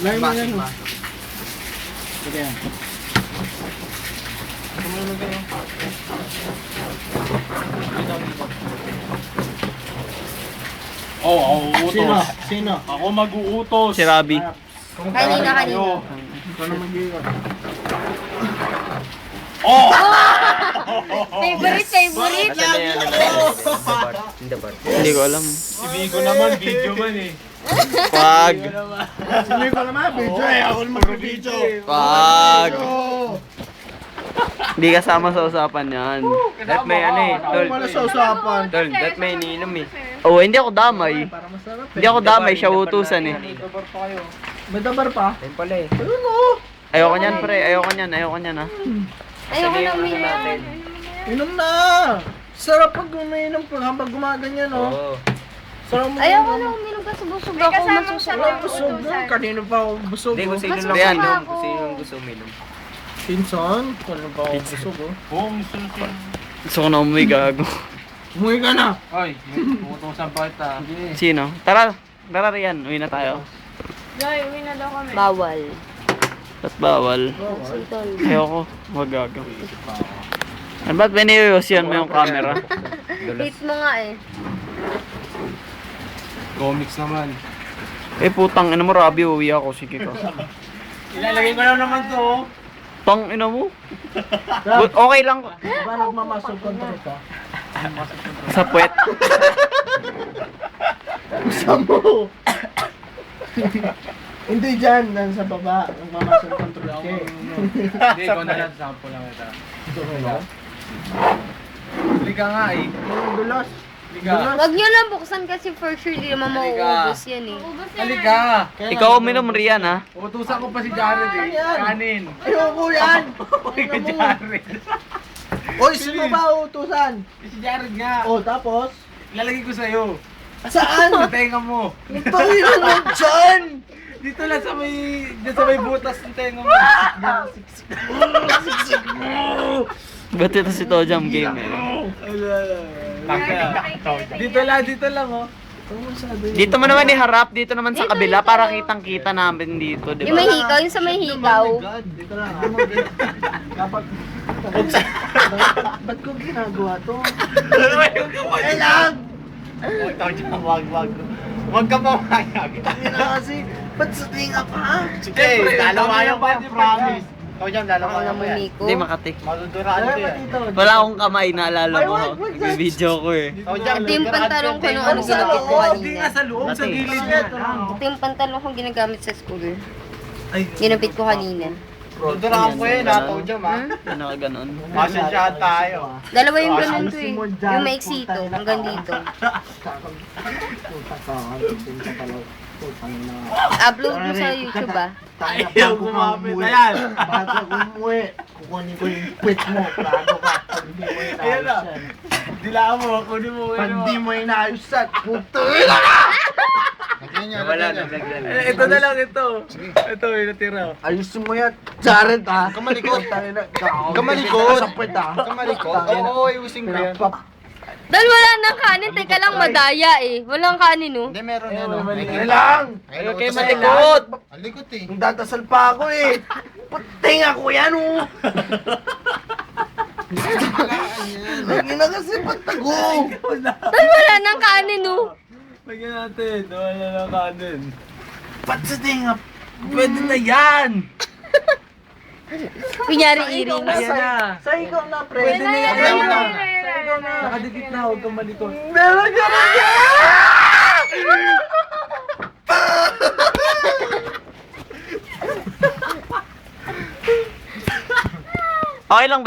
Lain mo yan. Sige yan. Tumulong kayo. Oo, uutos. Sino? Ako mag-uutos. Si Rabi. Kanina. Ikaw na mag-iwan. Oh! Favorite. Hindi ko alam. Si Vigo naman, video man eh. Wag. Sino ko naman? Video eh. Ako naman mag-video. Wag. Hindi kasama sa usapan yan. Dat may ano eh, Ako tol. wala sa usapan. Tol, dat may iniinom eh. Oh, hindi ako damay. Para masarap eh. Hindi ako damay, siya utusan eh. May dabar pa? Ayun pala eh. Ayun o. Ayoko niyan, pre. Ayoko niyan ha. Ayoko na Sabihin uminom. natin. Inom na. Sarap pag uminom habang gumaganyan o. Oo. Sarap mo. Ayoko na uminom kasi busog ako. Masusok Wala ako. busog na. Kanino pa ako busog Hindi, o. kung sino Mas lang Ayan. uminom, ako. kung sino gusto uminom. Pinsan. Kanino pa ako busog o. Oo, gusto. Gusto ko na umuwi, gago. Umuwi ka na. Ay, may uutosan pa kita. Sino? Tara Rian. Uwi na tayo. Joy, uwi na daw kami. Bawal. Ba't bawal? Sintol. Ayoko. Wag gago. Ano ba't biniyosian mo yung camera? Hate mo nga eh. Comics naman. Eh putang ina mo, Rabi, uwi ako. Sige ka. Ilalagay ko lang naman to. Tang ina mo. Okay lang. Diba nagmamasok control ka? Sa puwet. Gusto mo. Hindi dyan. Sa baba. Nagmamasok control ka eh. Hindi, ikaw na lang. Sample lang kita. Halika nga eh. Yung dulas. Halika. Wag nyo lang buksan kasi for sure di naman mauubos yan eh. Halika. Ikaw uminom, Rian, ha? Utusan ko pa si Jared eh. Kanin. Ayoko yan. Uy, ka Jared. Oy, sino ba utusan? Si Jared nga. Oh, tapos? Ilalagay ko sa'yo. Saan? Sa tenga mo. Panginoon mo dyan! Dito lang sa may butas ng tenga mo. Ba't ito si Tojam game eh? Dito lang oh. Dito mo naman iharap, dito naman sa kabila para kitang-kita namin dito, di Yung may ba? hikaw, yung sa may hikaw. Dito lang. Dapat... Ba't ko ginagawa to? Ay lang! Wag ka mamayag. Hindi na kasi, ba't sa tinga pa? Sige, lalawayan ko yan, promise. Ikaw dyan, Ako lalawayan ko naman yan. Nico. Hindi makati. Maduduraan ko yan. Wala akong kamay, naalala mo. Nag-video ko eh. Ikaw dyan, Ito yung pantalon ko nung ano Sa ginamit ko loob, Hindi kanina. nga sa loob, sa Dati. gilid yan. Ito yung pantalon ko ginagamit sa school. Ay, Ginamit ko kanina. duduraan ko yan, nataw dyan ha. Yung nakaganon. Pasensyahan tayo. Dalawa yung ganun to eh. Yung maiksi ito, hanggang dito. Upload mo sa YouTube ah. Ayaw gumamit. Ayan. Bago ako umuwi, kukunin ko yung quit mo. Bago ka, pag hindi mo Ayan na. inayos yan. Dilaan mo, kunin mo. Pag hindi mo inayos yan, puto! Wala, naglagyan. Ito na lang, ito. Ito, yung natira. Ayusin mo yan. Jared ha? Kamalikot. Kamalikot. Sapit ha? Kamalikot. Oo, ayusin ko yan. Dahil wala nang kanin, teka lang madaya eh. Walang kanin oh. Hindi, meron yan. Ay lang! Ayun, kayo malikot! Ang likot eh. Nung dadasal pa ako eh. Puting ako yan oh! Lagi na kasi pagtago! Dahil wala nang kanin oh. Lagyan natin, wala lang kanin. Ba't sa tinga? Pwede na yan! Kunyari iring. Ayan na. Sa ikaw na, pre. Pwede na yan. Sa ikaw na. Sa ikaw na. Nakadikit na, huwag kang malikot. Meron ka na Okay lang ba